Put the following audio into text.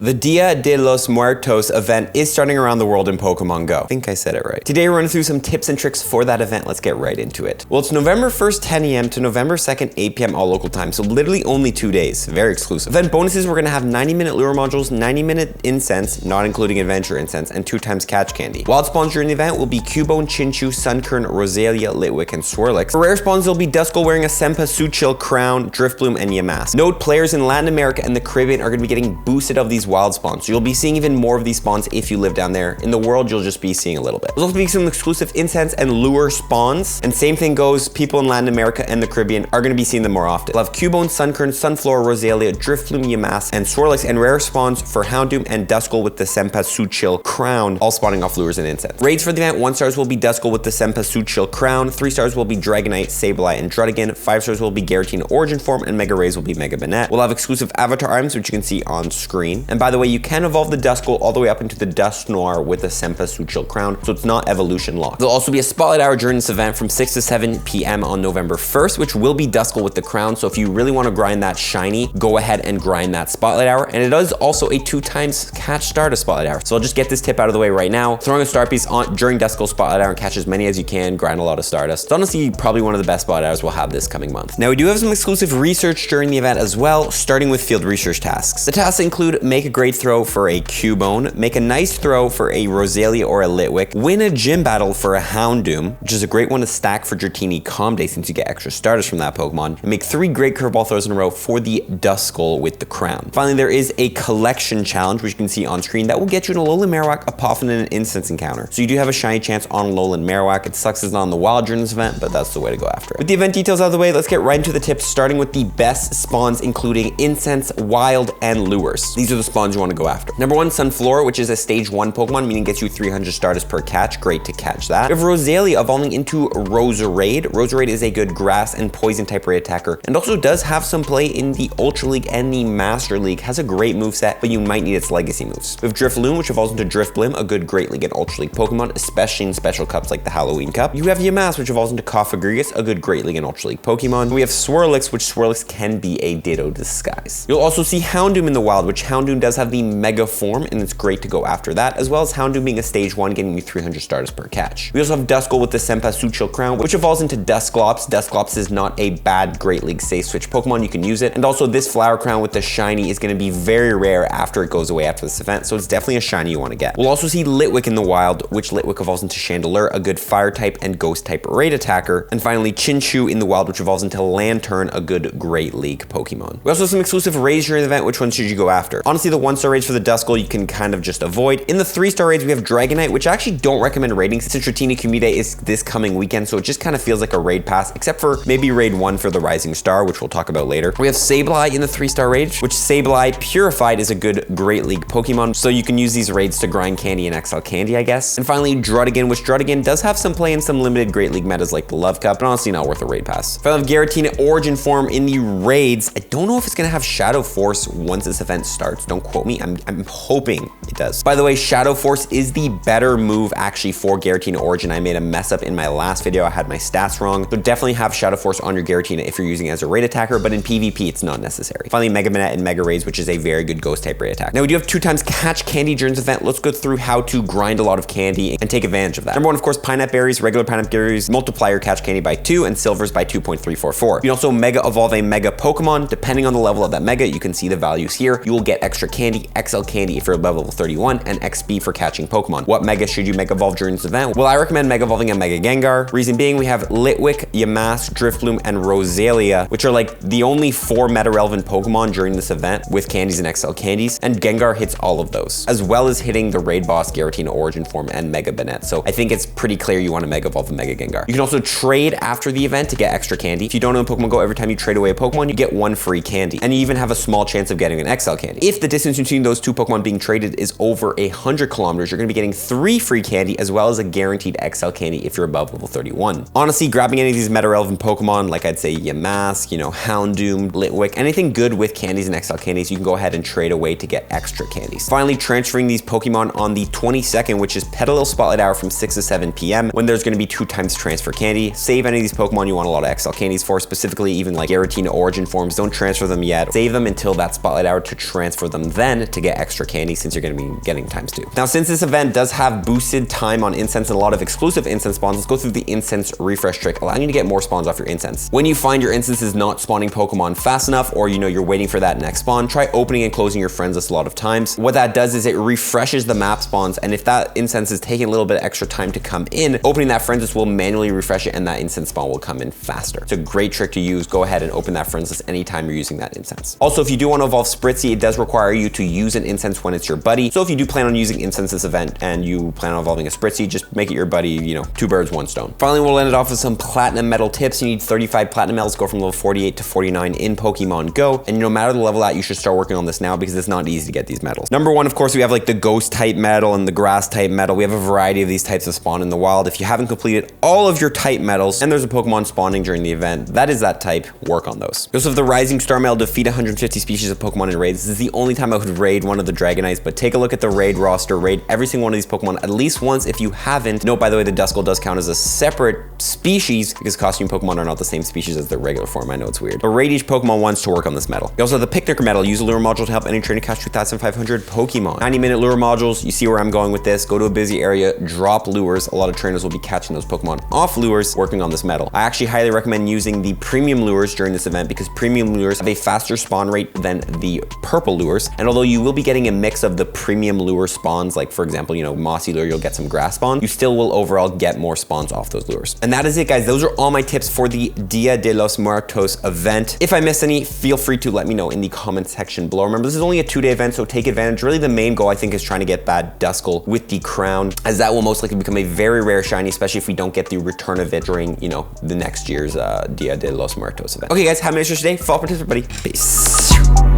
The Dia de los Muertos event is starting around the world in Pokemon Go. I think I said it right. Today we're running through some tips and tricks for that event. Let's get right into it. Well, it's November 1st, 10 a.m. to November 2nd, 8 p.m. all local time, so literally only 2 days. Very exclusive. Event bonuses, we're gonna have 90-minute lure modules, 90-minute incense, not including adventure incense, and 2 times catch candy. Wild spawns during the event will be Cubone, Chinchou, Sunkern, Roselia, Litwick, and Swirlix. For rare spawns, there'll be Duskull wearing a Cempasúchil crown, Drifbloom, and Yamask. Note, players in Latin America and the Caribbean are gonna be getting boosted of these wild spawns, so you'll be seeing even more of these spawns if you live down there. In the world, you'll just be seeing a little bit. There's also be some exclusive incense and lure spawns, and same thing goes, people in Latin America and the Caribbean are going to be seeing them more often. We'll have Cubone, Sunkern, Sunflora, Roselia, Drifbloom, Yamask, and Swirlix, and rare spawns for Houndoom and Duskull with the Cempasúchil crown, all spawning off lures and incense. Raids for the event, 1 stars will be Duskull with the Cempasúchil crown, 3 stars will be Dragonite, Sableye, and Druddigon, 5 stars will be Giratina origin form, and Mega Rays will be Mega Banette. We'll have exclusive avatar items, which you can see on screen. And by the way, you can evolve the Duskull all the way up into the Dusknoir with the Cempasúchil crown, so it's not evolution locked. There'll also be a spotlight hour during this event from 6 to 7 p.m. on November 1st, which will be Duskull with the crown, so if you really want to grind that shiny, go ahead and grind that spotlight hour. And it is also a 2 times catch Stardust spotlight hour. So I'll just get this tip out of the way right now. Throwing a star piece on during Duskull spotlight hour and catch as many as you can, grind a lot of Stardust. It's honestly probably one of the best spotlight hours we'll have this coming month. Now we do have some exclusive research during the event as well, starting with field research tasks. The tasks include make a great throw for a Cubone, make a nice throw for a Roselia or a Litwick, win a gym battle for a Houndoom, which is a great one to stack for Dratini Calm Day since you get extra starters from that Pokemon, and make 3 great curveball throws in a row for the Duskull with the crown. Finally, there is a collection challenge, which you can see on screen, that will get you an Alolan Marowak, a Poffin, and an Instance encounter. So you do have a shiny chance on Alolan Marowak. It sucks it's not on the wild during this event, but that's the way to go after it. With the event details out of the way, let's get right into the tips, starting with the best spawns, including Incense, Wild, and Lures. These are the spawns you want to go after. Number 1, Sunflora, which is a stage 1 Pokemon, meaning gets you 300 Stardust per catch. Great to catch that. We have Roselia evolving into Roserade. Roserade is a good grass and poison type raid attacker, and also does have some play in the Ultra League and the Master League. Has a great moveset, but you might need its legacy moves. We have Drifloon, which evolves into Drifblim, a good Great League and Ultra League Pokemon, especially in special cups like the Halloween Cup. You have Yamask, which evolves into Cofagrigus, a good Great League and Ultra League Pokemon. We have Swirlix, which Swirlix can be a Ditto disguise. You'll also see Houndoom in the wild, which Houndoom does have the Mega form, and it's great to go after that, as well as Houndoom being a stage 1, getting you 300 Stardust per catch. We also have Duskull with the Cempasúchil crown, which evolves into Dusclops. Dusclops is not a bad Great League safe switch Pokemon, you can use it. And also this flower crown with the shiny is going to be very rare after it goes away after this event, so it's definitely a shiny you want to get. We'll also see Litwick in the wild, which Litwick evolves into Chandelure, a good fire type and ghost type raid attacker. And finally Chinchou in the wild, which evolves into Lantern, a good Great League Pokemon. We also have some exclusive raids during the event. Which ones should you go after? Honestly, the 1-star raids for the Duskull you can kind of just avoid. In the 3-star raids we have Dragonite, which I actually don't recommend raiding since Dratini Community Day is this coming weekend, so it just kind of feels like a raid pass, except for maybe raid 1 for the Rising Star, which we'll talk about later. We have Sableye in the 3-star raid, which Sableye Purified is a good Great League Pokemon, so you can use these raids to grind candy and XL candy, I guess. And finally Druddigon, which Druddigon does have some play in some limited Great League metas like the Love Cup, but honestly not worth a raid pass. If I have Giratina origin form in the raids, I don't know if it's gonna have Shadow Force once this event starts. Don't quote me, I'm hoping it does. By the way, Shadow Force is the better move actually for Giratina origin. I made a mess up in my last video, I had my stats wrong, so definitely have Shadow Force on your Giratina if you're using it as a raid attacker, but in PvP it's not necessary. Finally Mega Banette and Mega Rays, which is a very good ghost type raid attack. Now we do have 2 times catch candy during this event. Let's go through how to grind a lot of candy and take advantage of that. Number 1, of course, Pineapple Berries. Regular Pineapple Berries multiply your catch candy by 2 and silvers by 2.344. You can also Mega Evolve a Mega Pokemon. Depending on the level of that Mega, you can see the values here. You will get extra candy, XL candy if you're level 31, and XP for catching Pokemon. What Mega should you Mega Evolve during this event? Well, I recommend Mega Evolving a Mega Gengar. Reason being, we have Litwick, Yamask, Drifbloom, and Roselia, which are like the only 4 meta relevant Pokemon during this event with candies and XL candies, and Gengar hits all of those, as well as hitting the raid boss Giratina origin form and Mega Banette. So I think it's pretty clear you want to Mega Evolve a Mega Gengar. You can also trade after the event to get extra candy. If you don't know in Pokemon Go, every time you trade away a Pokemon, you get 1 free candy, and you even have a small chance of getting an XL candy. If the distance between those 2 Pokemon being traded is over 100 kilometers, you're going to be getting 3 free candy, as well as a guaranteed XL candy if you're above level 31. Honestly, grabbing any of these meta relevant Pokemon, like I'd say Yamask, Houndoom, Litwick, anything good with candies and XL candies, you can go ahead and trade away to get extra candies. Finally, transferring these Pokemon on the 22nd, which is Petalil Spotlight Hour from 6 to 7 p.m. when there's going to be 2 times transfer candy. Save any of these Pokemon you want a lot of XL candies for, specifically even like Giratina origin forms. Don't transfer them yet. Save them until that Spotlight Hour to transfer them spawn then to get extra candy, since you're gonna be getting ×2. Now, since this event does have boosted time on incense and a lot of exclusive incense spawns, let's go through the incense refresh trick, allowing you to get more spawns off your incense. When you find your incense is not spawning Pokemon fast enough, or you're waiting for that next spawn, try opening and closing your friends list a lot of times. What that does is it refreshes the map spawns, and if that incense is taking a little bit extra time to come in, opening that friends list will manually refresh it, and that incense spawn will come in faster. It's a great trick to use. Go ahead and open that friends list anytime you're using that incense. Also, if you do want to evolve Spritzee, it does require you to use an incense when it's your buddy. So if you do plan on using incense this event and you plan on evolving a Spritzee, just make it your buddy, 2 birds, 1 stone. Finally, we'll end it off with some platinum medal tips. You need 35 platinum medals, go from level 48 to 49 in Pokemon Go. And no matter the level that, you should start working on this now because it's not easy to get these medals. Number 1, of course, we have like the ghost type medal and the grass type medal. We have a variety of these types of spawn in the wild. If you haven't completed all of your type medals and there's a Pokemon spawning during the event that is that type, work on those. We also have the Rising Star medal, defeat 150 species of Pokemon in raids. This is the only time I would raid one of the Dragonites, but take a look at the raid roster, raid every single one of these Pokemon at least once if you haven't. Note, by the way, the Duskull does count as a separate species because costume Pokemon are not the same species as their regular form. I know it's weird. But raid each Pokemon once to work on this medal. You also have the Picnic medal. Use a lure module to help any trainer catch 2,500 Pokemon. 90-minute lure modules. You see where I'm going with this. Go to a busy area, drop lures. A lot of trainers will be catching those Pokemon off lures working on this medal. I actually highly recommend using the premium lures during this event because premium lures have a faster spawn rate than the purple lures. And although you will be getting a mix of the premium lure spawns, like for example, Mossy Lure, you'll get some grass spawn, you still will overall get more spawns off those lures. And that is it, guys. Those are all my tips for the Dia de los Muertos event. If I missed any, feel free to let me know in the comment section below. Remember, this is only a 2-day event, so take advantage. Really, the main goal, I think, is trying to get that Duskull with the crown, as that will most likely become a very rare shiny, especially if we don't get the return of it during, the next year's Dia de los Muertos event. Okay, guys, have a nice rest of your day. Follow up, everybody. Peace.